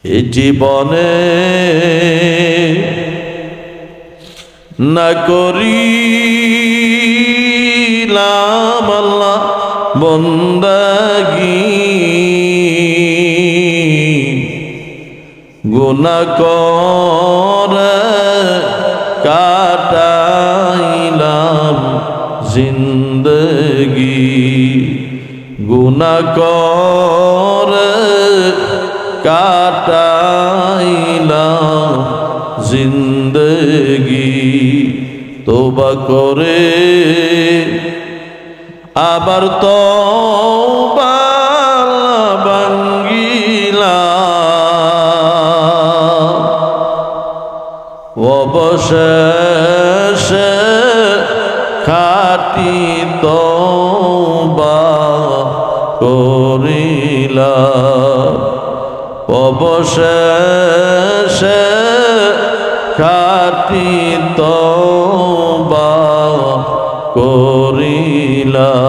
এই জীবনে না করিলাম আল্লাহ বন্দাগি, গুনাহ করে কাটাইলাম জিন্দগি, গুনাহ করে কাটাইলাম জিন্দগি। তওবা করে আবার তওবা ভাঙ্গিলাম, অবশেষে খাঁটি তওবা করিলাম, অবশেষে খাঁটি তওবা করিলাম।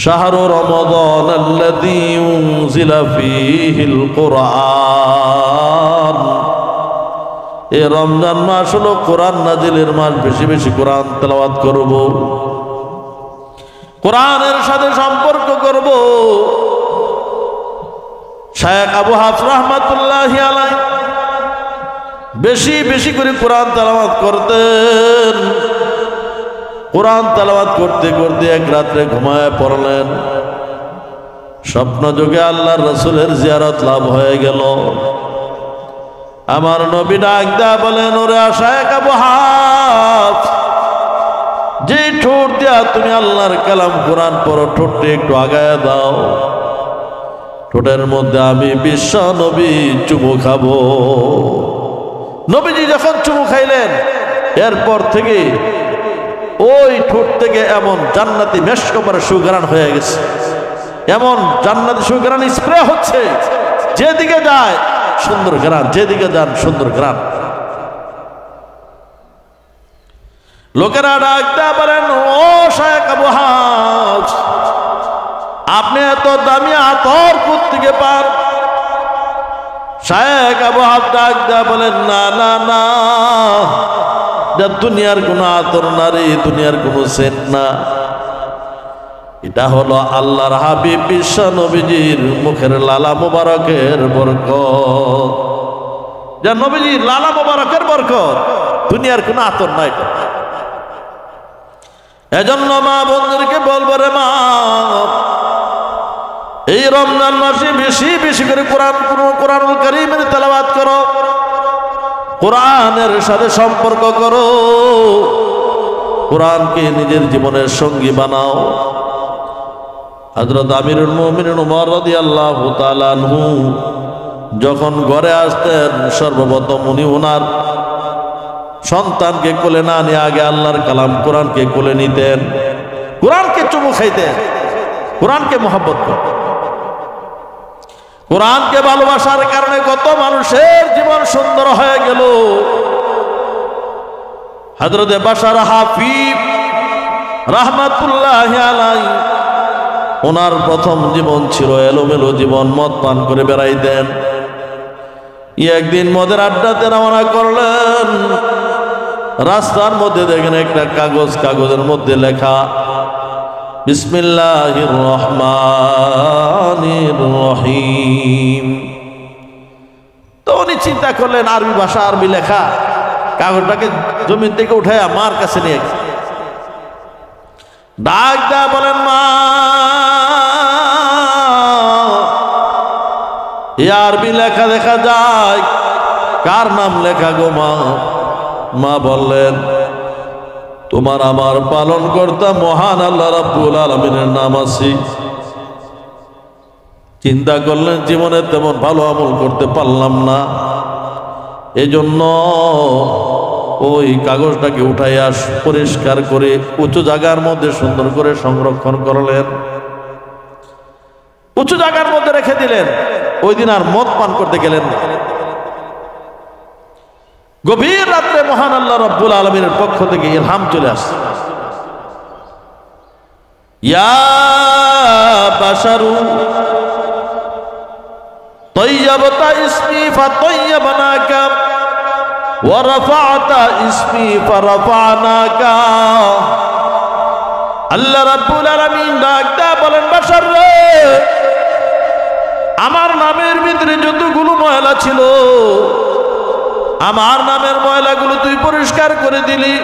শাহরু রমাদান আল্লাযী উনজিলা ফীহিল কুরআন, এই রমজান মাস হলো কোরআন নাজিলের মাস। বেশি বেশি কোরআন তেলাওয়াত করব, কোরআনের সাথে সম্পর্ক করব। শায়েখ আবু হাফস রাহমাতুল্লাহি আলাইহি বেশি বেশি করে কোরআন তেলাওয়াত করতেন। কোরআন তেলাওয়াত করতে করতে এক রাত্রে ঘুমায় পড়লেন। স্বপ্ন যোগে আল্লাহর রাসূলের জিয়ারত লাভ হয়ে গেল। আমার নবী ডাক দেয়া বলেন, ওরে শায়েখ আবু হাফস, যে ঠোঁট দিয়া তুমি আল্লাহর কালাম কোরআন পড়ো, ঠোঁটটা একটু আগায় দাও, ঠোঁটের মধ্যে আমি বিশ্ব নবী চুমু খাবো। নবীজি যখন চুমু খাইলেন, এরপর থেকে ওই ঠোঁট থেকে এমন জান্নাতি মেশকবারে সুঘ্রাণ হয়ে গেছে, এমন জান্নাতি সুঘ্রাণ স্প্রে হচ্ছে, যেদিকে যায় সুন্দর ঘ্রাণ, যেদিকে যান সুন্দর ঘ্রাণ। লোকেরা ডাকতে পারেন, ও শায়েখ আবু হাফস, আপনি এত দামি আতর কোত্থেকে পান? শায়েখ আবু হাফস ডাক দেয়া বলেন, না না না, দুনিয়ার কোনো আতর না রে, দুনিয়ার কোনো সেন্ট না, এটা হলো আল্লাহর হাবিব বিশ্ব নবীজির মুখের লালা মুবারকের বরকত। যা নবীজির লালা মুবারকের বরকত, দুনিয়ার কোনো আতর নাই। এজন্য মা বোনদেরকে বলবো, রে মা, এই রমজান মাসে বেশি বেশি করে কোরআনুল কারীমের তেলাওয়াত করো, কোরআনের সাথে সম্পর্ক করো, কোরআনকে নিজের জীবনের সঙ্গী বানাও। হযরত আমিরুল মুমিনিন ওমর রাদিয়াল্লাহু তাআলা আনহু যখন ঘরে আসতেন, সর্বপ্রথম উনি ওনার সন্তানকে কোলে না নিয়ে আগে আল্লাহর কালাম কোরআনকে কোলে নিতেন, কোরআনকে চুমু খাইতেন, কোরআনকে মহব্বত করতেন। কোরআনকে ভালোবাসার কারণে কত মানুষের জীবন সুন্দর হয়ে গেল। হযরত বাশার হাফিজ রাহমাতুল্লাহি আলাইহি, ওনার প্রথম জীবন ছিল এলোমেলো জীবন, মদ পান করে বেড়াইতেন। একদিন মদের আড্ডাতে রওনা করলেন, রাস্তার মধ্যে দেখেন একটা কাগজ, কাগজের মধ্যে লেখা বিসমিল্লাহির রহমানির রহিম। তো উনি চিন্তা করলেন, আরবি ভাষা, আরবি লেখা, কাগজটাকে জমিন থেকে উঠায় মার কাছে নিয়ে ডাক দেয়া বলেন, মা, এই আরবি লেখা দেখা যায়, কার নাম লেখা গো মা? মা বললেন, তোমার আমার পালন কর্তা মহান আল্লাহ রাব্বুল আলামিনের নাম আছে। চিন্তা করলেন, জীবনে তেমন ভালো আমল করতে পারলাম না, এজন্য ওই কাগজটাকে উঠাইয়া পরিষ্কার করে উঁচু জায়গার মধ্যে সুন্দর করে সংরক্ষণ করলেন, উঁচু জায়গার মধ্যে রেখে দিলেন। ওই দিন আর মদ পান করতে গেলেন না। গভীর রাত্রে মহান আল্লাহ রাব্বুল আলামিনের পক্ষ থেকে ইলহাম চলে আসছে, ইয়া বাশারু طيبت اسمي فطيبناك ورفعت اسمي فرفعناك আল্লাহ রাব্বুল আলামিন ডাকতে বলেন বাশার রে আমার নামের ভিতরে যতগুলো ময়লা ছিল আমার নামের ময়লাগুলো তুই পরিষ্কার করে দিলি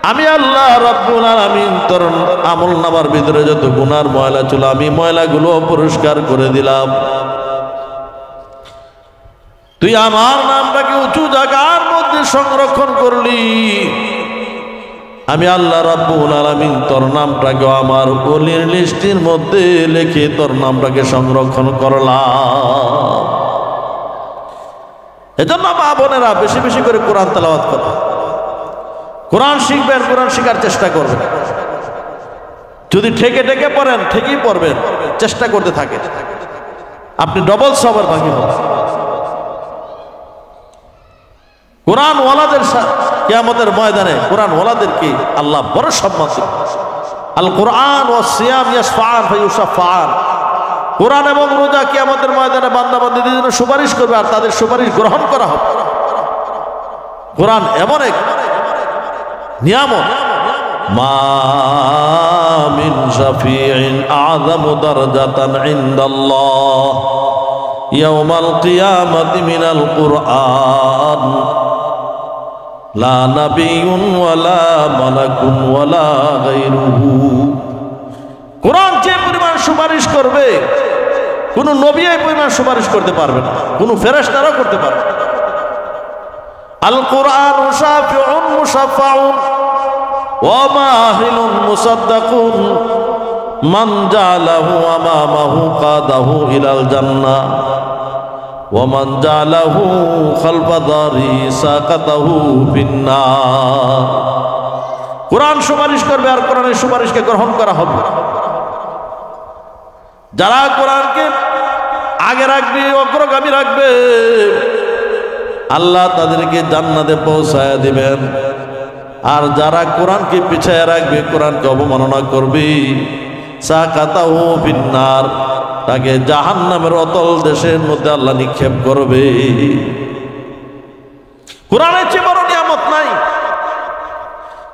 আমি আল্লাহ রাব্বুল আলামিন তোর আমলনামার ভিতরে যত গুনার ময়লা ছিল আমি ময়লাগুলো পরিষ্কার করে দিলাম তুই আমার নামটাকে উঁচু জায়গার মধ্যে সংরক্ষণ করলি আমি আল্লাহ রাব্বুল আলামিন তোর নামটাকে আমার ওলির লিস্টের মধ্যে লিখে তোর নামটাকে সংরক্ষণ করলাম এজন্য মা বোনেরা বেশি বেশি করে কোরআন তেলাওয়াত করবেন কোরআন শিখবেন কোরআন শেখার চেষ্টা করবেন যদি ঠেকে ঠেকে পড়েন ঠিকই পড়বেন চেষ্টা করতে থাকে আপনি ডবল সওয়াবের ভাগী হবেন কোরআন ওয়ালাদের কিয়ামতের ময়দানে কোরআন ওয়ালাদেরকে আল্লাহ বড় সম্মান দিবেন আল কোরআন ওয়াস সিয়াম ইয়াশফাআন ফায়ুশাফাআন কোরআন এবং রোজা কিয়ামতের ময়দানে বান্দা বান্দীদের জন্য সুপারিশ করবে আর তাদের সুপারিশ গ্রহণ করা হবে কোরআন এমন এক নিয়ামত মা মিন শাফিঈন আযমু দারজাতান ইনদাল্লাহ ইয়াউমাল কিয়ামাতি মিনাল কুরআন লা নাবিয়্যুন ওয়ালা মালাকুন ওয়ালা গায়রুহু কোরআন যে পরিমাণ সুপারিশ করবে কোন নবী এই পরিমাণ সুপারিশ করতে পারবে না কোন ফেরেশতারাও করতে পারবে না আল কোরআন শাফিউন মুশাফাউন ওয়া মাহিলুন মুসাদ্দাকুন মান জালাহু আমামাহু কাদাহু ইলাল জান্নাহ ওয়া মান জালাহু খালফা দারি সাকাতাহু ফিন্নার কোরআন সুপারিশ করবে আর কোরআনের সুপারিশকে গ্রহণ করা হবে যারা কোরআনকে আগে রাখবে অগ্রগামী রাখবে আল্লাহ তাদেরকে জান্নাতে পৌঁছায় দিবেন আর যারা কোরআনকে পিছায় রাখবে কোরআনকে অবমাননা করবে সাকাতাহু ফিন্নার তাকে জাহান্নামের অতল দেশের মধ্যে আল্লাহ নিক্ষেপ করবে কোরআনের চেয়ে বড় নিয়ামত নাই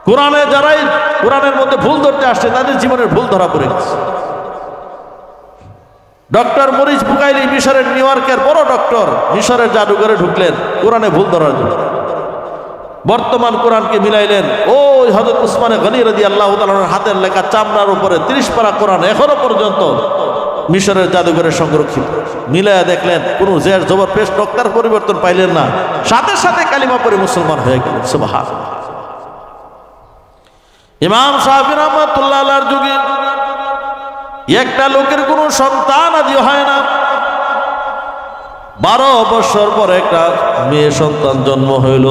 কোরআনে যারাই কোরআনের মধ্যে ভুল ধরতে আসছে তাদের জীবনের ভুল ধরা পড়ে গেছে ডক্টর মরিস বুকাইলি মিশরের নিউ ইয়র্কের বড় ডক্টর মিশরের জাদুঘরে ঢুকলেন কোরআনে ভুল ধরার জন্য বর্তমান কোরআনকে মিলাইলেন ওই হযরত উসমানে গনি রাদিয়াল্লাহু তাআলার হাতের লেখা চামড়ার উপরে 30 পারা কোরআন এখনো পর্যন্ত মিশরের জাদুঘরে সংরক্ষিত মিলায়া দেখলেন কোনো জের জবর পেশ ডক্টর পরিবর্তন পাইলেন না সাথে সাথে কালিমা পড়ে মুসলমান হয়ে গেলেন সুবহানাল্লাহ ইমাম শাফি রাহমাতুল্লাহ আলাইহির যুগে একটা লোকের কোনো সন্তান আদি হয় না 12 বছর পর একটা মেয়ে সন্তান জন্ম হইল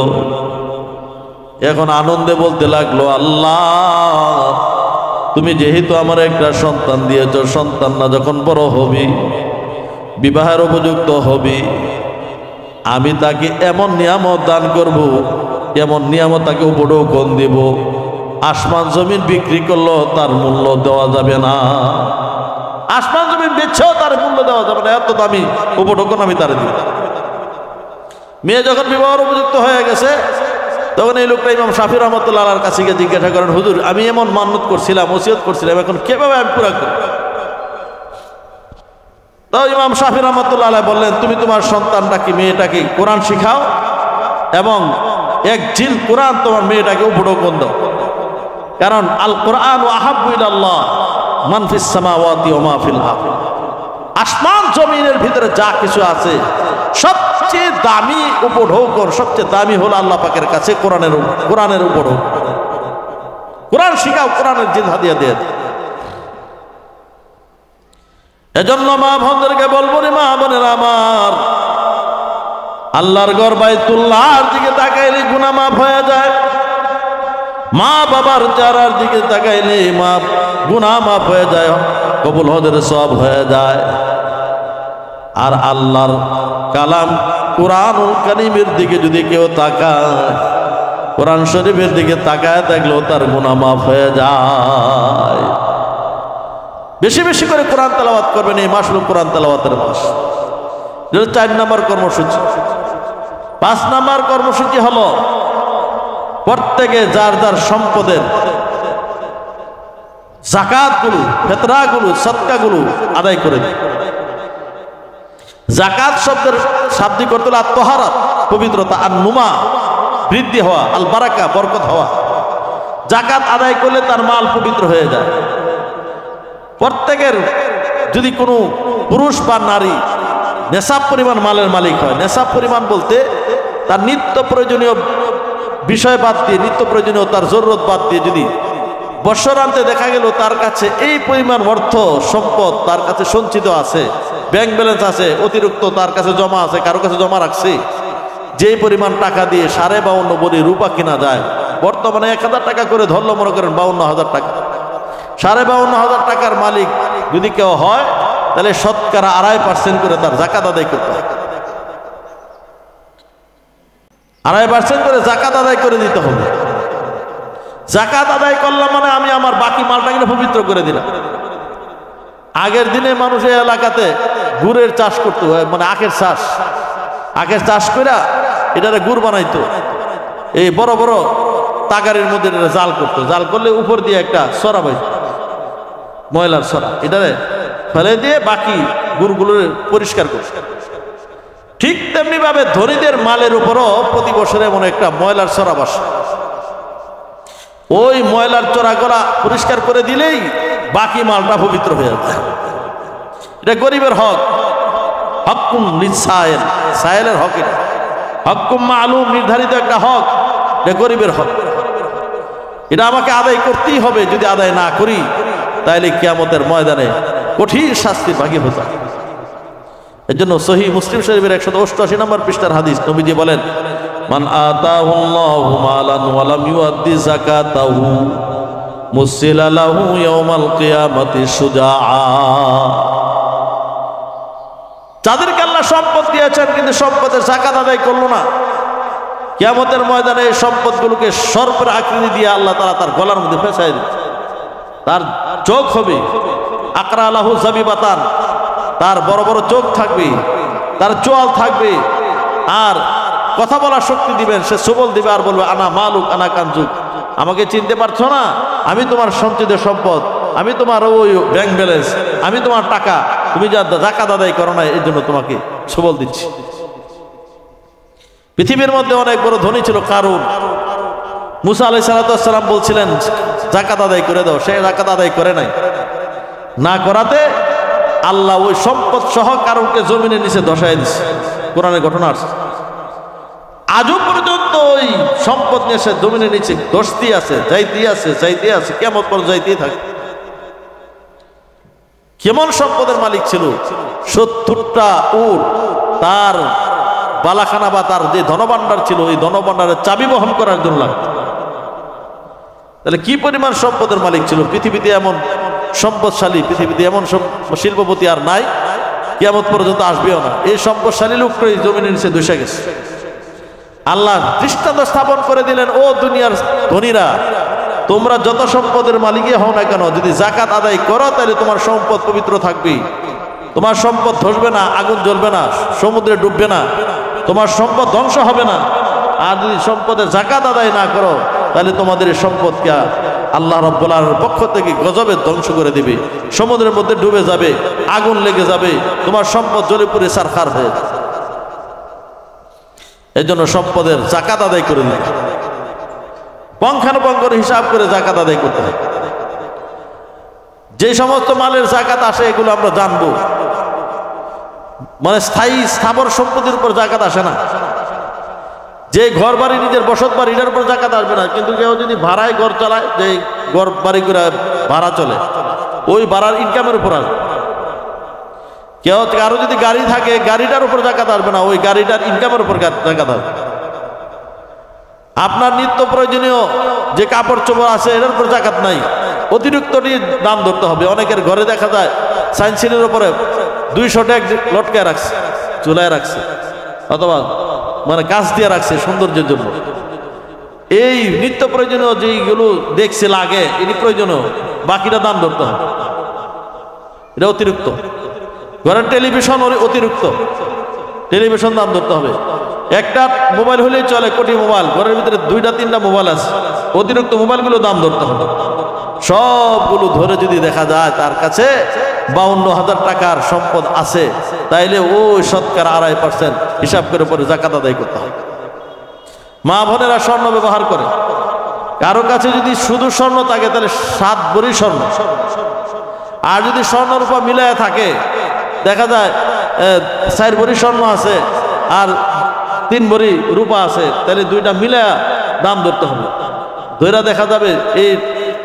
এখন আনন্দে বলতে লাগলো আল্লাহ তুমি যেহেতু আমার একটা সন্তান দিয়েছো সন্তান না যখন বড় হবি বিবাহের উপযুক্ত হবি আমি তাকে এমন নিয়ামত দান করব এমন নিয়ামত তাকে উপঢৌকন দিব আসমান জমিন বিক্রি করলেও তার মূল্য দেওয়া যাবে না আসমান জমিন বেচেও তার মূল্য দেওয়া যাবে না এত দামি উপঢৌকন আমি তার দিব মেয়ে যখন বিবাহের উপযুক্ত হয়ে গেছে তখন এই লোকটা ইমাম শাফি রহমতুল্লাহ আলাইহির কাছে গিয়ে জিজ্ঞাসা করেন হুজুর আমি এমন মান্নত করছিলাম ওসিয়ত করছিলাম এখন কিভাবে আমি পুরা করব তো ইমাম শাফি রহমতুল্লাহ আলাইহি বললেন তুমি তোমার সন্তানটাকে মেয়েটাকে কোরআন শিখাও এবং এক জিল কোরআন তোমার মেয়েটাকে উপঢৌকন দাও কারণ আল কোরআন আহাব্বু ইলাল্লাহ মান ফিস সামাওয়াতি ওয়া মা ফিল আরদ আসমান জমিনের ভিতরে যা কিছু আছে সবচেয়ে দামি উপঢৌকন সবচেয়ে দামি হলো আল্লাহ পাকের কাছে কোরআনের উপঢৌকন কোরআন শিখাও কোরআনের জিল হাদিয়া দিয়ে এজন্য মা বোনদেরকে বলবো রে মা বোনেরা আমার আল্লাহর ঘর বাইতুল্লাহর দিকে তাকাইলে গুনাহ মাফ হয়ে যায় মা বাবার চেহারার দিকে তাকাইলে মা গুনাহ মাফ হয়ে যায় কবুল হজের সওয়াব হয়ে যায় আর আল্লাহর কালাম কুরআনুল কারীমের দিকে যদি কেউ তাকায় কোরআন শরীফের দিকে তাকায় থাকলেও তার গুনাহ মাফ হয়ে যায় বেশি বেশি করে কোরআন তেলাওয়াত করবেন এই মাস হলো কোরআন তেলাওয়াতের মাস 4 নম্বর কর্মসূচি। 5 নম্বর কর্মসূচি হলো প্রত্যেকে যার যার সম্পদের যাকাতগুলো, ফিতরাগুলো, সদকাগুলো আদায় করে দেয়। যাকাত শব্দের শাব্দিক অর্থ হলো আত্মহারাত, পবিত্রতা, আর নুমা, বৃদ্ধি হওয়া, আল বারাকা, বরকত হওয়া। যাকাত আদায় করলে তার মাল পবিত্র হয়ে যায়। প্রত্যেকের যদি কোনো পুরুষ বা নারী নেশাব পরিমাণ মালের মালিক হয়, নেশাব পরিমাণ বলতে তার নিত্য প্রয়োজনীয় বিষয় বাদ দিয়ে, নিত্য প্রয়োজনীয় তার জরুরত বাদ দিয়ে যদি বৎসরান্তে দেখা গেল তার কাছে এই পরিমাণ অর্থ সম্পদ তার কাছে সঞ্চিত আছে, ব্যাংক ব্যালেন্স আছে, অতিরিক্ত তার কাছে জমা আছে, কারো কাছে জমা রাখছে, যেই পরিমাণ টাকা দিয়ে 52.5 ভরি রূপা কিনা যায়, বর্তমানে 1000 টাকা করে ধরলো মনে করেন 52,000 টাকা। 52,500 টাকার মালিক যদি কেউ হয় তাহলে শতকরা 2.5% করে তার যাকাত আদায় করতে হবে। 2.5% করে যাকাত আদায় করে দিতে হবে। যাকাত আদায় করলাম মানে আমি আমার বাকি মালটাকে পবিত্র করে দিলাম। আগের দিনে মানুষ এই এলাকাতে গুড়ের চাষ করতো, মানে আখের চাষ করে এটারে গুড় বানাইতো। এই বড় বড় তাগারের মধ্যে এটা জাল করতো, জাল করলে উপর দিয়ে একটা সরা পাইতো, ময়লার সরা, এটারে ফেলে দিয়ে বাকি গুড়গুলো পরিষ্কার করতো। ঠিক তেমনি ভাবে ধনীদের মালের উপরও প্রতি বছরে এমন একটা ময়লার সরা বসে। ওই ময়লার চোরাগুলা পরিষ্কার করে দিলেই বাকি মালটা পবিত্র হয়ে যায়। এটা গরিবের হক, হক্কুম লিসাইল, সাইলের হক। এটা হক্কুম মালুম, নির্ধারিত একটা হক, এটা গরিবের হক। এটা আমাকে আদায় করতেই হবে। যদি আদায় না করি তাহলে কিয়ামতের ময়দানে কঠিন শাস্তির ভাগী হতে হবে। এর জন্য সহিহ মুসলিম শরীফের 188 নম্বর পৃষ্ঠার হাদিস, নবীজি বলেন, মান আতাহুল্লাহু মালান ওয়া লাম ইউআদ্দি যাকাতাহু মুসিলা লাহু ইয়াউমাল কিয়ামাতি শুজাআ। যাদেরকে আল্লাহ সম্পদ দিয়েছেন কিন্তু সম্পদের যাকাত আদায় করলো না, কিয়ামতের ময়দানে এই সম্পদগুলোকে সর্পের আকৃতি দিয়ে আল্লাহ তাআলা তার গলার মধ্যে ফেঁসাই দিবে। তার চোখ হবে আকরা লাহু জাবিবাতান, তার বড় বড় চোখ থাকবে, তার চোয়াল থাকবে, আর কথা বলার শক্তি দিবেন। সে সবল দিবে আর বলবে, আনা মালুক আনা কানজুক, আমাকে চিনতে পারছো না? আমি তোমার সঞ্চিত সম্পদ, আমি তোমার ওই ব্যাংক ব্যালেন্স, আমি তোমার টাকা, তুমি যা যাকাত আদায় করো না, এই জন্য তোমাকে সবল দিচ্ছি। পৃথিবীর মধ্যে অনেক বড় ধনী ছিল কারুন। মুসা আলাইহিস সালাম বলছিলেন যাকাত আদায় করে দাও, সে যাকাত আদায় করে নাই। না করাতে আল্লাহ ওই সম্পদ সহ কারুনকে জমিনের নিচে ধসায় দিচ্ছে। কোরআনের ঘটনা আছে। আজও পর্যন্ত ওই সম্পদ নিয়ে সে জমিনের নিচে ধসতেই আছে, যাইতেই আছে, কিয়ামত পর্যন্ত যাইতেই থাকে। কেমন সম্পদের মালিক ছিল? 70টা উট তার বালাখানা বা তার যে ধনভাণ্ডার ছিল, ওই ধনভাণ্ডারের চাবি বহন করার জন্য লাগতো। তাহলে কি পরিমাণ সম্পদের মালিক ছিল? পৃথিবীতে এমন সম্পদশালী, পৃথিবীতে এমন শিল্পপতি আর নাই, কিয়ামত পর্যন্ত আসবেও না। এই সম্পদশালী লোকটাই জমিনের নিচে ধসে গেছে। আল্লাহ দৃষ্টান্ত স্থাপন করে দিলেন, ও দুনিয়ার ধনীরা, তোমরা যত সম্পদের মালিকই হও না কেন, যদি যাকাত আদায় করো তাহলে তোমার সম্পদ পবিত্র থাকবে, তোমার সম্পদ ধসবে না, আগুন জ্বলবে না, সমুদ্রে ডুববে না, তোমার সম্পদ ধ্বংস হবে না। আর যদি সম্পদের যাকাত আদায় না করো তাহলে তোমাদের এই সম্পদকে আল্লাহ রাব্বুল আলামিনের পক্ষ থেকে গজবে ধ্বংস করে দিবে, সমুদ্রের মধ্যে ডুবে যাবে, আগুন লেগে যাবে, তোমার সম্পদ জ্বলে পুড়ে ছারখার হয়ে যাবে। এই জন্য সম্পদের যাকাত আদায় করে দিবে, পঙ্খানুপঙ্খের হিসাব করে যাকাত আদায় করতে হবে। যে সমস্ত মালের যাকাত আসে এগুলো আমরা জানবো। মানে স্থায়ী স্থাবর সম্পত্তির উপর যাকাত আসে না। যে ঘর বাড়ি, নিজের বসত বাড়ি, এটার উপর যাকাত আসবে না। কিন্তু কেউ যদি ভাড়ায় ঘর চালায়, যে ঘর বাড়ি করে ভাড়া চলে, ওই ভাড়ার ইনকামের উপর আসবে। কেউ কারো যদি গাড়ি থাকে, গাড়িটার উপর যাকাত আসবে না, ওই গাড়িটার ইনকামের উপর যাকাত আসবে। আপনার নিত্য প্রয়োজনীয় যে কাপড় চোপড় আছে, এটার উপর যাকাত নাই, অতিরিক্ত দাম ধরতে হবে। অনেকের ঘরে দেখা যায় সাইন্সিনের উপরে 200 টাকা লটকায় রাখছে, চুলায় রাখছে, অথবা মানে কাজ দিয়ে রাখছে সৌন্দর্যের জন্য। এই নিত্য প্রয়োজনীয় যেগুলো দেখছে লাগে, এটি প্রয়োজনীয়, বাকিটা দাম ধরতে হবে, এটা অতিরিক্ত। ঘরের টেলিভিশন অতিরিক্ত, টেলিভিশন দাম ধরতে হবে। একটা মোবাইল হলেই চলে, কোটি মোবাইল, ঘরের ভিতরে 2টা-3টা মোবাইল আছে, অতিরিক্ত মোবাইলগুলো দাম ধরতে হবে। সবগুলো ধরে যদি দেখা যায় তার কাছে 52,000 টাকার সম্পদ আছে, তাইলে ওই শতকরা 2.5% হিসাব করে পরে যাকাত আদায় করতে হবে। মা বোনেরা স্বর্ণ ব্যবহার করে, কারো কাছে যদি শুধু স্বর্ণ থাকে তাহলে 7 ভরি স্বর্ণ, আর যদি স্বর্ণ রূপা মিলায় থাকে দেখা যায় 4 ভরি স্বর্ণ আছে আর 3 ভরি রূপা আছে, তাহলে 2টা মিলায় দাম ধরতে হবে। ধরে দেখা যাবে এই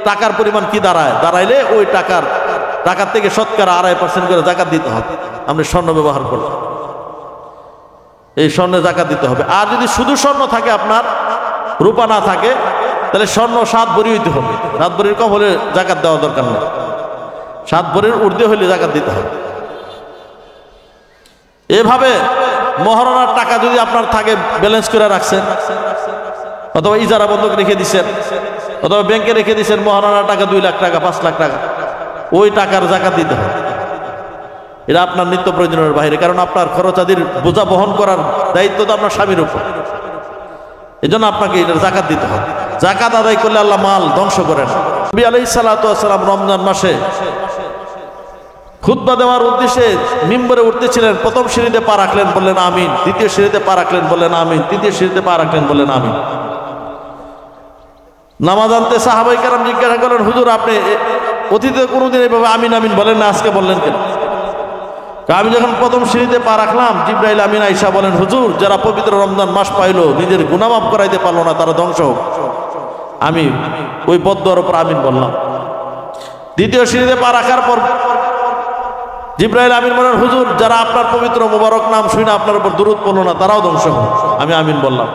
টাকার পরিমাণ কি দাঁড়াইলে ওই টাকার থেকে শতকরা 2.5% করে যাকাত দিতে হবে। আমরা স্বর্ণ ব্যবহার করব, এই স্বর্ণে যাকাত দিতে হবে। আর যদি শুধু স্বর্ণ থাকে আপনার, রূপা না থাকে, তাহলে স্বর্ণ 7 ভরি হইতে হবে। 7 ভরির কম হলে যাকাত দেওয়া দরকার নেই, 7 ভরির ঊর্ধ্বে হলে যাকাত দিতে হবে। এভাবে মহারণার টাকা যদি আপনার থাকে, ব্যালেন্স করে রাখছেন, অথবা ইজারা বন্ধক রেখে দিচ্ছেন, অথবা ব্যাংকে রেখে দিচ্ছেন, মহারণার টাকা 2 লাখ টাকা, 5 লাখ টাকা, ওই টাকার যাকাত দিতে হবে। এটা আপনার নিত্য প্রয়োজনের বাইরে, কারণ আপনার খরচাদির বোঝা বহন করার দায়িত্ব তো আপনার স্বামীর উপর, এই জন্য আপনাকে এটার যাকাত দিতে হবে। যাকাত আদায় করলে আল্লাহ মাল ধ্বংস করেন। নবী আলাইহিস সালাতু ওয়াস সালাম রমজান মাসে খুতবা দেওয়ার উদ্দেশ্যে মিম্বরে উঠতেছিলেন, প্রথম সিঁড়িতে পা রাখলেন, বললেন আমিন, দ্বিতীয় সিঁড়িতে পা রাখলেন, বললেন আমিন, তৃতীয় সিঁড়িতে পা রাখলেন, বললেন আমিন। নামাজ আনতে সাহাবায়ে কেরাম জিজ্ঞাসা করলেন, হুজুর আপনি অতীতে কোনোদিন এইভাবে আমিন আমিন বলেন না, আজকে বললেন কেন? আমি যখন প্রথম সিঁড়িতে পা রাখলাম, জিবরাইল আমিন আয়েশা বলেন, হুজুর যারা পবিত্র রমজান মাস পাইলো, নিজের গুনাহ মাফ করাইতে পারলো না, তারা ধ্বংস হোক। আমি ওই বদদুয়ার উপর আমিন বললাম। দ্বিতীয় সিঁড়িতে পা রাখার পর জিবরাইল আমিন বলেন, হুজুর যারা আপনার পবিত্র মোবারক নাম শুনে আপনার উপর দুরূদ পড়লো না, তারাও ধ্বংস হোক। আমি আমিন বললাম।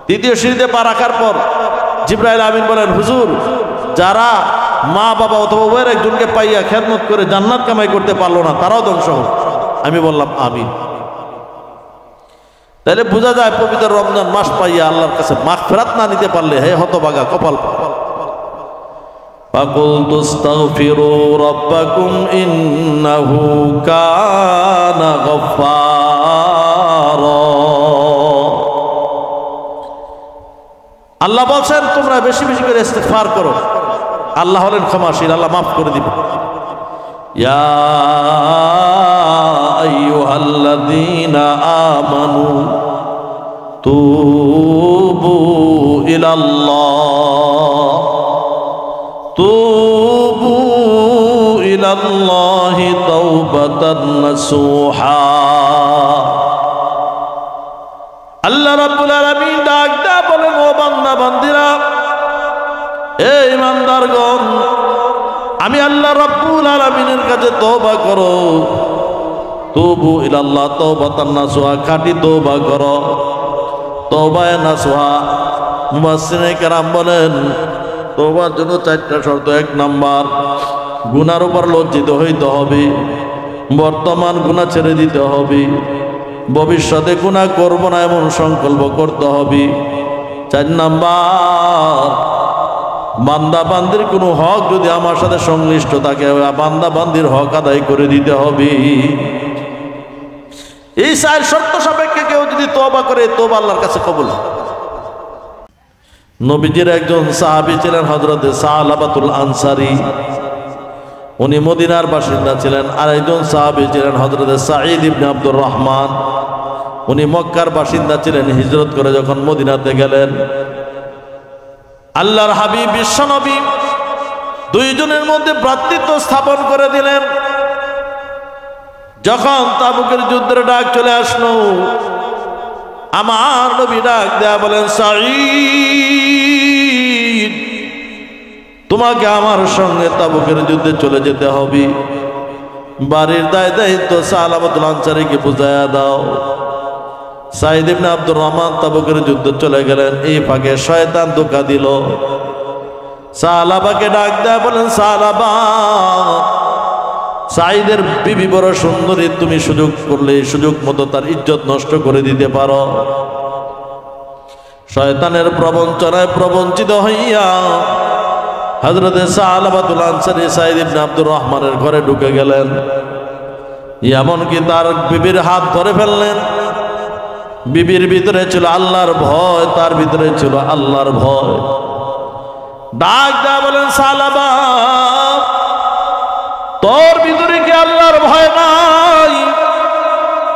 তৃতীয় সিঁড়িতে পা রাখার পর জিবরাইল আমিন বলেন, হুজুর যারা মা বাবা অথবা উভয়ের একজনকে পাইয়া খেদমত করে জান্নাত কামাই করতে পারলো না, তারাও ধ্বংস হোক। আমি বললাম আমিন। তাহলে বোঝা যায় পবিত্র রমজান মাস পাইয়া আল্লাহর কাছে মাগফিরাত না নিতে পারলে হে হতভাগা, কপাল। ফাকুলতু আস্তাগফিরু রাব্বাকুম ইন্নাহু কানা গফফারা। আল্লাহ বলছেন তোমরা বেশি বেশি করে ইস্তিগফার করো, আল্লাহ হলেন ক্ষমাশীল, আল্লাহ মাফ করে দিবেন। ইয়া আইয়ুহাল্লাযীনা আমানু তুবু ইলাল্লাহি তাওবাতান নাসুহা। আল্লাহ রাব্বুল আলামিন ডাক দেয়া বলেন, ও বান্দা বান্দিরা, এ ইমানদারগণ, আমি আল্লাহ রাব্বুল আলামিনের কাছে তওবা করো। তুবু ইলাল্লাহ তাওবাতান নাসুহা, খাঁটি তওবা করো। তওবায়ে নাসুহা, মুফাসসিরিনে কেরাম বলেন তওবার জন্য 4টা শর্ত। 1 নাম্বার, গুনার উপর লজ্জিত হইতে হবে, বর্তমান গুনাহ ছেড়ে দিতে হবে, ভবিষ্যতে গুনাহ করব না এমন সংকল্প করতে হবে। 4 নাম্বার, বান্দা বান্দির কোনো হক যদি আমার সাথে সংশ্লিষ্ট থাকে, বান্দা বান্দির হক আদায় করে দিতে হবে। এই 4 শর্ত সাপেক্ষে কেউ যদি তওবা করে, তওবা আল্লাহর কাছে কবুল হয়। নবীজির একজন সাহাবী ছিলেন হযরত সালাবাতুল আনসারী, উনি মদিনার বাসিন্দা ছিলেন। আর একজন সাহাবী ছিলেন হযরত সাঈদ ইবনে আব্দুর রহমান, উনি মক্কার বাসিন্দা ছিলেন। হিজরত করে যখন মদিনাতে গেলেন, আল্লাহর হাবিব বিশ্বনবী 2 জনের মধ্যে ভ্রাতৃত্ব স্থাপন করে দিলেন। যখন তাবুকের যুদ্ধের ডাক চলে আসলো, আমার নবী ডাক দেয়া বলেন, সাঈদ তোমাকে আমার সঙ্গে তাবুকের যুদ্ধে চলে যেতে হবে। বাড়ির দায়িত্ব সালাবাতুল আনসারীকে বুঝাইয়া দাও। সাঈদ ইবনে আব্দুর রহমান তাবুকের যুদ্ধে চলে গেলেন। এই ফাঁকে শয়তান ধোঁকা দিল। সালাবাকে ডাক দেয়া বলেন, সালাবা, সাঈদের বিবি বড় সুন্দরী, তুমি সুযোগ করলে সুযোগ মতো তার ইজ্জত নষ্ট করে দিতে পারো। শয়তানের প্রবঞ্চনায় প্রবঞ্চিত হইয়া হযরত সালাবাতুল আনসারী সাঈদ ইবনে আব্দুর রহমানের ঘরে ঢুকে গেলেন। এমনকি তার বিবির হাত ধরে ফেললেন। বিবির ভিতরে ছিল আল্লাহর ভয়, তার ভিতরে ছিল আল্লাহর ভয়। ডাক দেয়া বলেন, সালাবা তোর ভিতরে কি আল্লাহর ভয় নাই?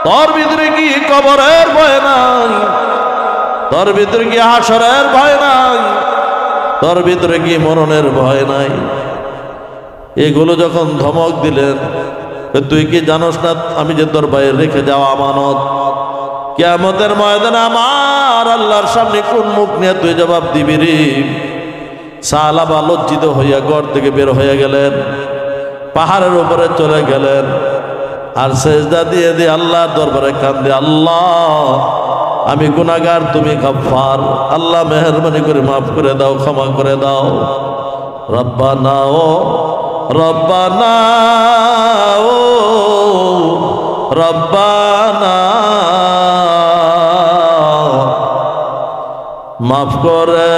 তোর ভিতরে কি কবরের ভয় নাই? তোর ভিতরে কি হাসরের ভয় নাই? তোর ভিতরে কি মরণের ভয় নাই? এগুলো যখন ধমক দিলেন, তুই কি জানোস না আমি যে তোর ভাইয়ের রেখে যাওয়া আমানত, কিয়ামতের ময়দানে আমার আল্লাহর সামনে কোন মুখ নিয়ে তুই জবাব দিবি রে? সাহাবা লজ্জিত হইয়া ঘর থেকে বের হয়ে গেলেন, পাহাড়ের উপরে চলে গেলেন, আর সেজদা দিয়ে দিয়ে আল্লাহর দরবারে কান্দে, আল্লাহ আমি গুনাহগার, তুমি গফফার, আল্লাহ মেহেরবানি করে মাফ করে দাও, ক্ষমা করে দাও। রব্বানা ও রব্বানা ও রব্বানা মাফ করে